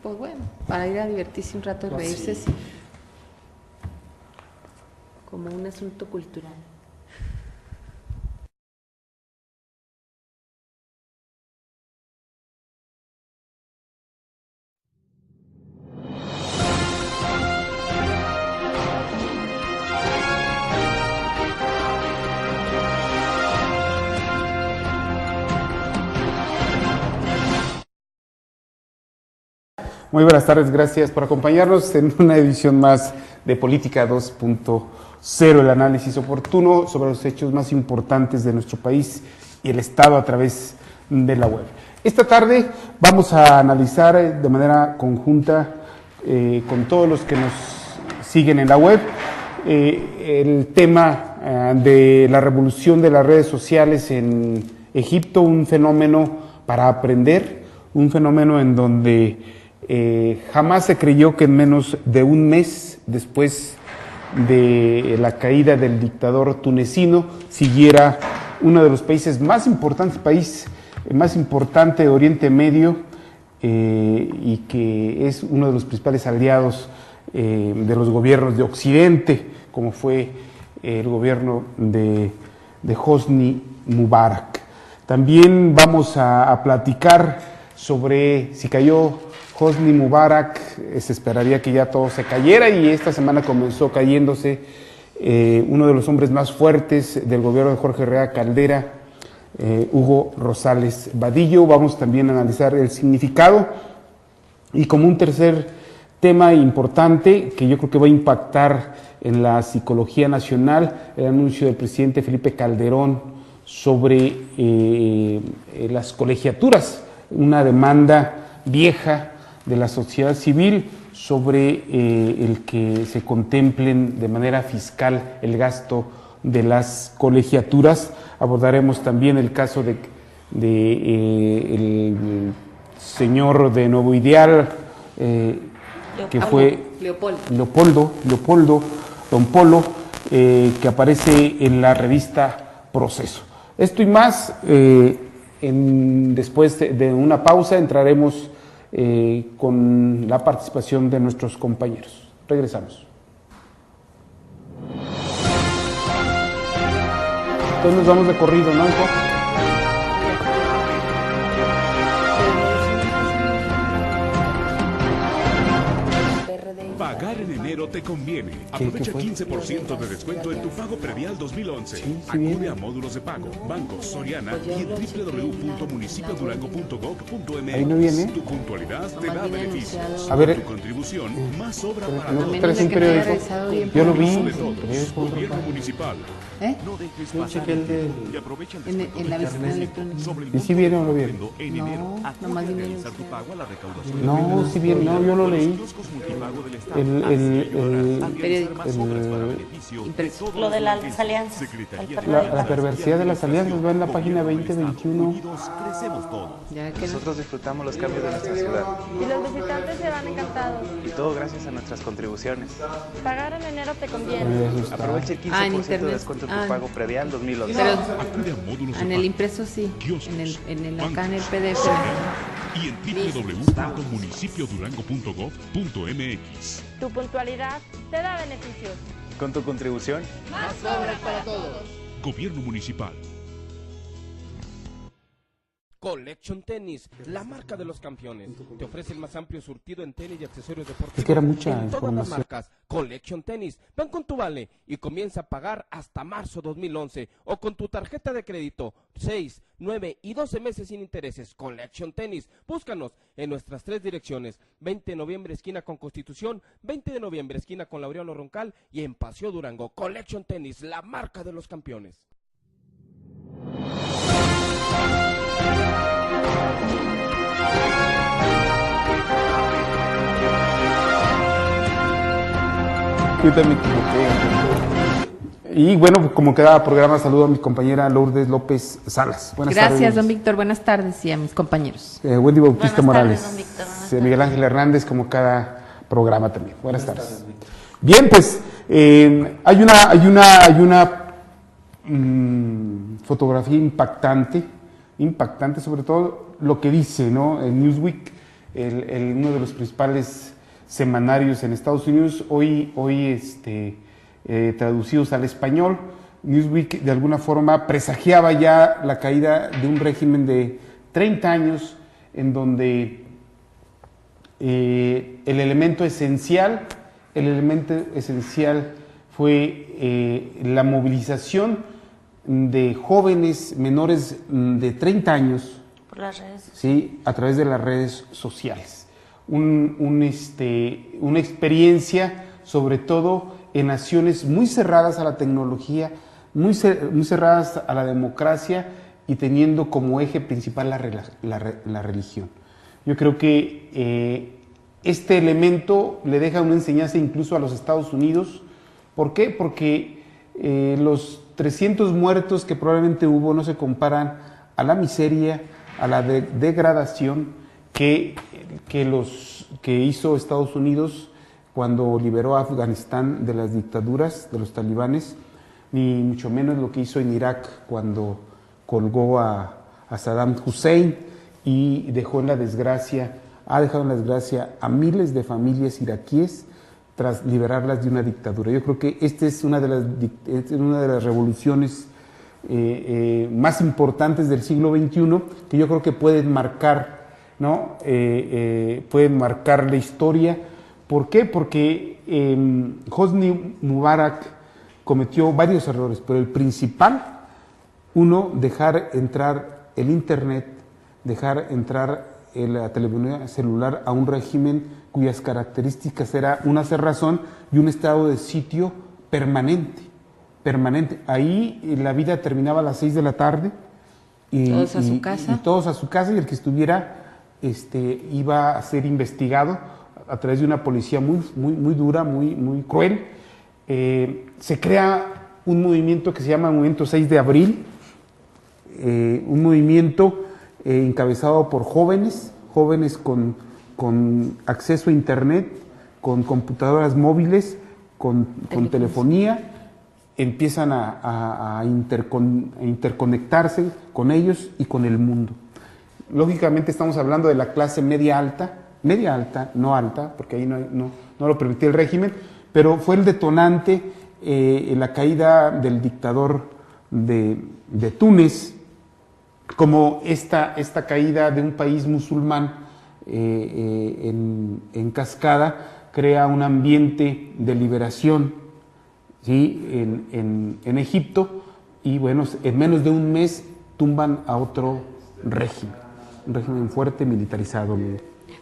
pues bueno, para ir a divertirse un rato y reírse, sí. Como un asunto cultural. Muy buenas tardes, gracias por acompañarnos en una edición más de Política 2.0, el análisis oportuno sobre los hechos más importantes de nuestro país y el Estado a través de la web. Esta tarde vamos a analizar de manera conjunta con todos los que nos siguen en la web el tema de la revolución de las redes sociales en Egipto, un fenómeno para aprender, un fenómeno en donde jamás se creyó que en menos de un mes después de la caída del dictador tunecino siguiera uno de los países más importantes, país más importante de Oriente Medio y que es uno de los principales aliados de los gobiernos de Occidente, como fue el gobierno de Hosni Mubarak. También vamos a platicar sobre si cayó Hosni Mubarak, se esperaría que ya todo se cayera y esta semana comenzó cayéndose uno de los hombres más fuertes del gobierno de Jorge Herrera Caldera, Hugo Rosales Vadillo. Vamos también a analizar el significado y como un tercer tema importante que yo creo que va a impactar en la psicología nacional, el anuncio del presidente Felipe Calderón sobre las colegiaturas, una demanda vieja de la sociedad civil sobre el que se contemplen de manera fiscal el gasto de las colegiaturas. Abordaremos también el caso de el señor de Nuevo Ideal, que fue Leopoldo, Don Polo, que aparece en la revista Proceso. Esto y más, después de una pausa entraremos con la participación de nuestros compañeros. Regresamos. Entonces nos vamos de corrido, ¿no, hijo? Pagar en enero te conviene. Aprovecha 15% de descuento en tu pago predial 2011. Acude a módulos de pago, Bancos Soriana y en www.municipiodurango.gov.mx. Ahí no viene. Tu puntualidad te da beneficios. A ver, tu contribución más obra para ¿no todos. traes un periódico? Yo lo vi. Sobre todos, Gobierno municipal. No dejes pasar el tiempo y aprovecha el descuento en la de versión electrónica. sobre el ¿Y si viene o no viene? en enero. No, Acude nomás a viene realizar tu pago a la recaudación. No, si viene, no, yo lo leí. Kioscos multipago del Estado. Lo de las alianzas. La perversidad de las alianzas va en la página 2021. Crecemos todos. Ya que Nosotros disfrutamos los cambios de nuestra ciudad Y los visitantes se van encantados. y todo gracias a nuestras contribuciones. Pagar en enero te conviene. Aprovecha el 15% en de internet. descuento en tu pago predial 2011. Pero Acude a módulos de en el pago, impreso sí, kioscos, acá en el PDF. y en www.municipiodurango.gov.mx. Tu puntualidad te da beneficios. Con tu contribución, Gobierno Municipal. Collection Tennis, la marca de los campeones. Te ofrece el más amplio surtido en tenis y accesorios deportivos. Es que era mucha en todas las información. marcas. Collection Tennis, ven con tu vale y comienza a pagar hasta marzo 2011 o con tu tarjeta de crédito 6, 9 y 12 meses sin intereses. Collection Tennis, búscanos en nuestras 3 direcciones: 20 de noviembre esquina con Constitución, 20 de noviembre esquina con Laureano Roncal y en Paseo Durango. Collection Tennis, la marca de los campeones. Yo también me equivoqué. Y bueno, como cada programa, saludo a mi compañera Lourdes López Salas. Buenas tardes. Gracias, don Víctor. Buenas tardes y a mis compañeros. Wendy Bautista Buenas Morales. tardes, don Víctor. Buenas Miguel Ángel Hernández, como cada programa también. Buenas tardes. Bien, pues hay una fotografía impactante sobre todo lo que dice, ¿no? En Newsweek, uno de los principales semanarios en Estados Unidos, hoy traducidos al español. Newsweek de alguna forma presagiaba ya la caída de un régimen de 30 años en donde el elemento esencial fue la movilización de jóvenes menores de 30 años Por las redes. ¿sí? A través de las redes sociales. Una experiencia, sobre todo en naciones muy cerradas a la tecnología, muy cerradas a la democracia y teniendo como eje principal la religión. Yo creo que este elemento le deja una enseñanza incluso a los Estados Unidos. ¿Por qué? Porque los 300 muertos que probablemente hubo no se comparan a la miseria, a la degradación que hizo Estados Unidos cuando liberó a Afganistán de las dictaduras de los talibanes, ni mucho menos lo que hizo en Irak cuando colgó a Saddam Hussein y ha dejado en la desgracia a miles de familias iraquíes tras liberarlas de una dictadura. Yo creo que esta es una de las revoluciones más importantes del siglo XXI, que yo creo que pueden marcar, ¿no? Pueden marcar la historia. ¿Por qué? Porque Hosni Mubarak cometió varios errores, pero el principal, uno, dejar entrar el Internet, dejar entrar la telefonía celular a un régimen cuyas características era una cerrazón y un estado de sitio permanente. Ahí la vida terminaba a las 6 de la tarde y todos a su casa. Y todos a su casa, y el que estuviera iba a ser investigado a través de una policía muy dura, muy cruel. Se crea un movimiento que se llama Movimiento 6 de Abril, un movimiento encabezado por jóvenes con acceso a internet, con computadoras móviles, con telefonía, empiezan a interconectarse con ellos y con el mundo. Lógicamente estamos hablando de la clase media alta, no alta, porque ahí no lo permitía el régimen, pero fue el detonante la caída del dictador de Túnez, como esta caída de un país musulmán en cascada crea un ambiente de liberación, ¿sí? en Egipto, y bueno, en menos de un mes tumban a otro régimen, un régimen fuerte militarizado.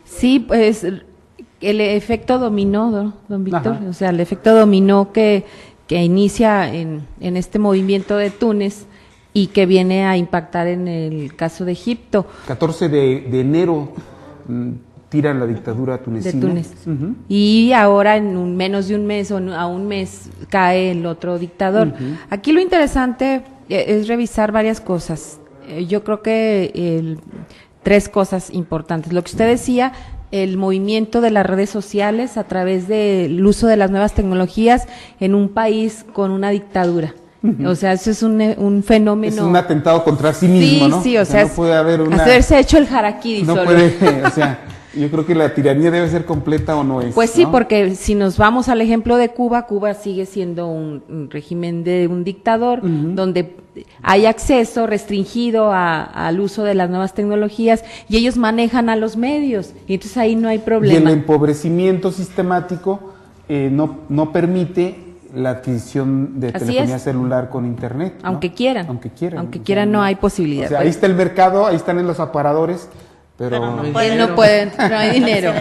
Sí, pues el efecto dominó, ¿no, don Víctor? Ajá. O sea, el efecto dominó que inicia en este movimiento de Túnez y que viene a impactar en el caso de Egipto. 14 de enero tiran la dictadura tunecina. De Túnez. Uh-huh. Y ahora en menos de un mes o a un mes cae el otro dictador. Uh-huh. Aquí lo interesante es revisar varias cosas. Yo creo que tres cosas importantes. Lo que usted decía, el movimiento de las redes sociales a través del uso de las nuevas tecnologías en un país con una dictadura. O sea, eso es un fenómeno. Es un atentado contra sí mismo, sí, ¿no? Sí, o sea, no puede haber haberse hecho el harakiri no solo. puede, o sea, yo creo que la tiranía debe ser completa o no es. Pues sí, ¿no? porque si nos vamos al ejemplo de Cuba, Cuba sigue siendo un régimen de un dictador, Uh-huh. donde hay acceso restringido al uso de las nuevas tecnologías y ellos manejan a los medios, y entonces ahí no hay Y el problema. empobrecimiento sistemático no permite la adquisición de Así telefonía es. celular con internet, ¿no? Aunque quieran. Aunque quieran. Aunque quieran, no hay posibilidad. O sea, ahí está el mercado, ahí están en los aparadores, pero Pero no No pueden, no hay dinero.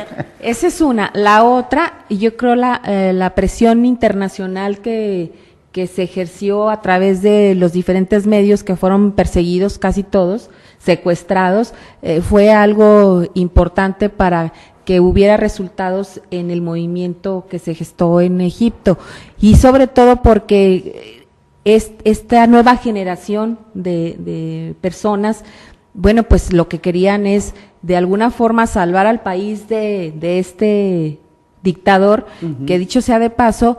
Esa es una. La otra, y yo creo la presión internacional que se ejerció a través de los diferentes medios que fueron perseguidos, casi todos, secuestrados, fue algo importante para que hubiera resultados en el movimiento que se gestó en Egipto. Y sobre todo porque esta nueva generación de personas, bueno, pues lo que querían es de alguna forma salvar al país de este dictador, uh-huh. que dicho sea de paso,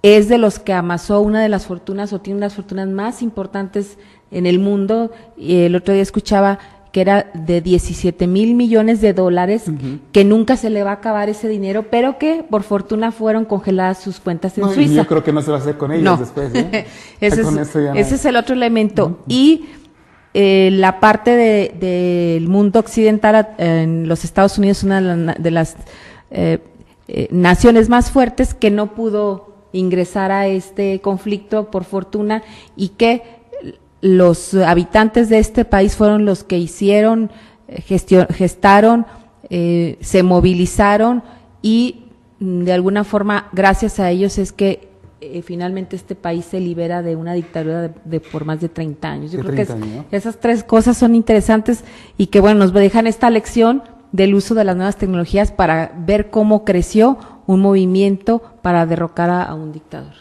es de los que amasó una de las fortunas o tiene unas fortunas más importantes en el mundo. Y el otro día escuchaba que era de 17,000 millones de dólares, que nunca se le va a acabar ese dinero, pero que por fortuna fueron congeladas sus cuentas en Suiza. Y yo creo que no se va a hacer con ellos después. Ese es el otro elemento. Y la parte del mundo occidental, en los Estados Unidos, una de las naciones más fuertes que no pudo ingresar a este conflicto por fortuna, y que los habitantes de este país fueron los que hicieron, gestaron, se movilizaron, y de alguna forma gracias a ellos es que finalmente este país se libera de una dictadura de por más de 30 años. Yo creo que esas tres cosas son interesantes y que bueno, nos dejan esta lección del uso de las nuevas tecnologías para ver cómo creció un movimiento para derrocar a un dictador.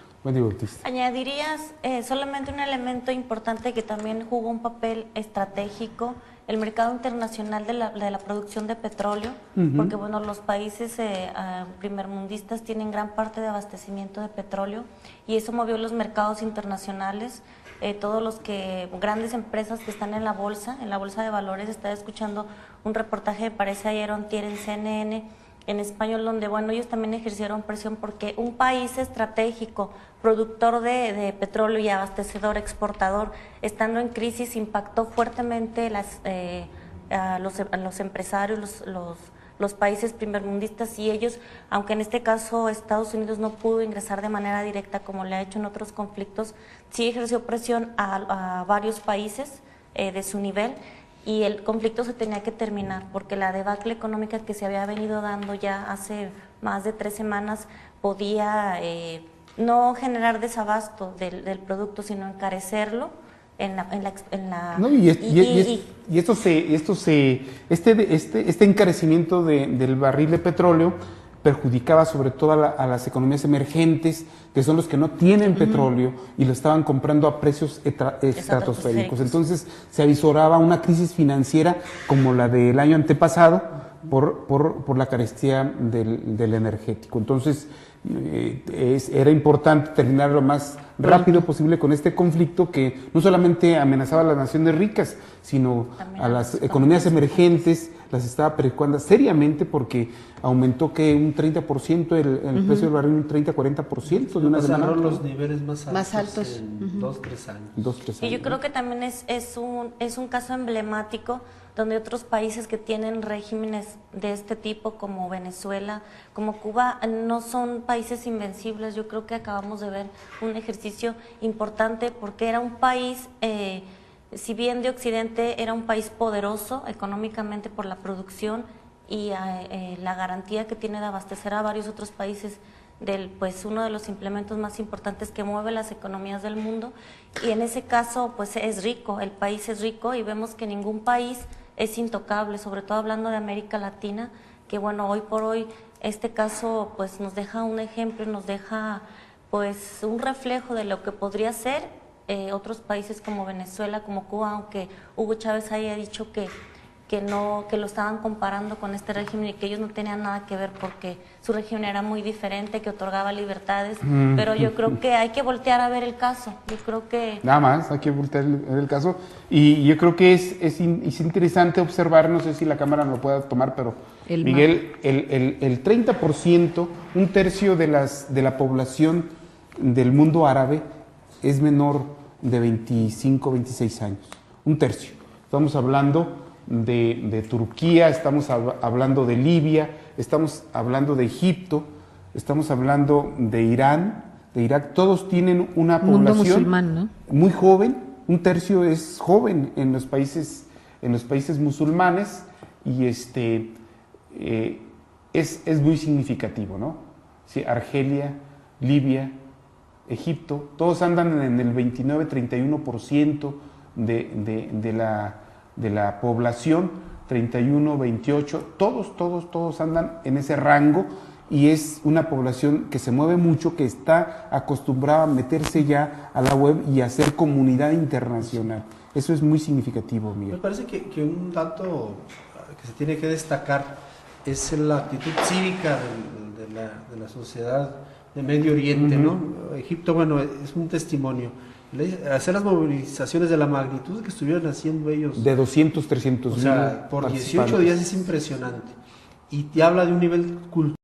¿Añadirías solamente un elemento importante que también jugó un papel estratégico, el mercado internacional de la producción de petróleo? Porque bueno, los países primermundistas tienen gran parte de abastecimiento de petróleo y eso movió los mercados internacionales. Todos los grandes empresas que están en la bolsa de valores, estaba escuchando un reportaje, me parece ayer o antier en CNN, en español, donde bueno, ellos también ejercieron presión porque un país estratégico, productor de petróleo y abastecedor, exportador, estando en crisis, impactó fuertemente a los empresarios, los países primermundistas, y ellos, aunque en este caso Estados Unidos no pudo ingresar de manera directa como le ha hecho en otros conflictos, sí ejerció presión a varios países de su nivel, y el conflicto se tenía que terminar porque la debacle económica que se había venido dando ya hace más de 3 semanas podía no generar desabasto del producto, sino encarecerlo este encarecimiento del barril de petróleo perjudicaba sobre todo a las economías emergentes, que son los que no tienen petróleo y lo estaban comprando a precios estratosféricos. Entonces se avisoraba una crisis financiera como la del año antepasado por la carestía del energético. Entonces era importante terminar lo más rápido posible con este conflicto que no solamente amenazaba a las naciones ricas, sino a las economías emergentes, las estaba perjudicando seriamente porque aumentó que un 30% el precio del barril, un 30-40% de una semana. Pasaron los niveles más altos en 2-3 años. Y yo creo que también es un caso emblemático donde otros países que tienen regímenes de este tipo, como Venezuela, como Cuba, no son países invencibles. Yo creo que acabamos de ver un ejercicio importante porque era un país, si bien de Occidente, era un país poderoso económicamente por la producción y la garantía que tiene de abastecer a varios otros países pues uno de los implementos más importantes que mueve las economías del mundo, y en ese caso pues es rico, el país es rico y vemos que ningún país es intocable, sobre todo hablando de América Latina, que bueno, hoy por hoy este caso pues nos deja un ejemplo, nos deja pues un reflejo de lo que podría ser otros países como Venezuela, como Cuba, aunque Hugo Chávez haya dicho que lo estaban comparando con este régimen y que ellos no tenían nada que ver porque su régimen era muy diferente, que otorgaba libertades, pero yo creo que hay que voltear a ver el caso. Yo creo que nada más hay que voltear a ver el caso, y yo creo que es interesante observar, no sé si la cámara lo pueda tomar, pero Miguel, el 30%, un tercio de la población del mundo árabe es menor de 25, 26 años, un tercio. Estamos hablando de Turquía, estamos hablando de Libia, estamos hablando de Egipto, estamos hablando de Irán, de Irak. Todos tienen una población musulmán, ¿no? Muy joven, un tercio es joven en los países musulmanes, y es muy significativo, ¿no? Sí, Argelia, Libia, Egipto, todos andan en el 29-31% de la población, 31, 28, todos andan en ese rango, y es una población que se mueve mucho, que está acostumbrada a meterse ya a la web y a hacer comunidad internacional. Eso es muy significativo, Miguel. Me parece que un dato que se tiene que destacar es la actitud cívica de la sociedad de Medio Oriente, ¿no? Egipto, bueno, es un testimonio. Hacer las movilizaciones de la magnitud que estuvieron haciendo ellos. De 200, 300 O sea, por 18 días es impresionante. Y te habla de un nivel cultural